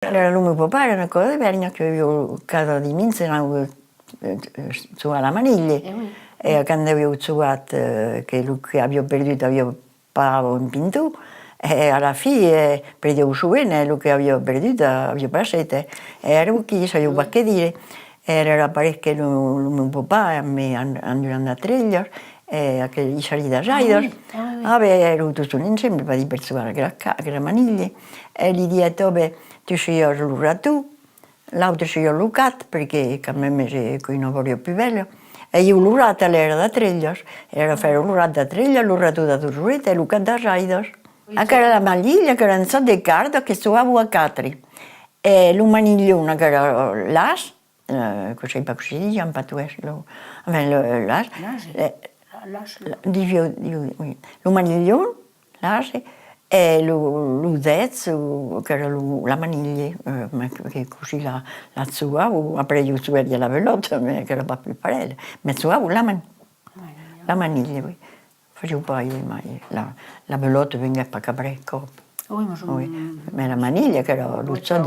Allora, lui mio papà era una cosa bella che io casa di Minzena su alla maniglia e quando avevo giocato che lui avevo perduto avevo pagato in pintu e alla fine perdevo su e lui che avevo perduto avevo passate e era qui sapevo qualche dire era parecchio mio papà e me andando a Treglio e che gli salì da Raidor avevo tutto insieme per persone che la maniglia e gli detto tu sei allora tu, l'altro sei Lucat perché a me qui non voglio più bello e io l'urata era da Treglios, era fare l'urata da Treglios, l'urata da Turrete e Lucat da Raidor. Anche la maniglia che era un so di carta che suavo a Catri e l'umaniglione che era l'as, così per così diciamo per tu l'as, l'umaniglione, l'as e l'uzez che era la maniglia che così la suavo a prendere su e la veloce che era più parella ma suavo la maniglia facevo poi la veloce veniva per capre coppa ma la maniglia che era l'uzzo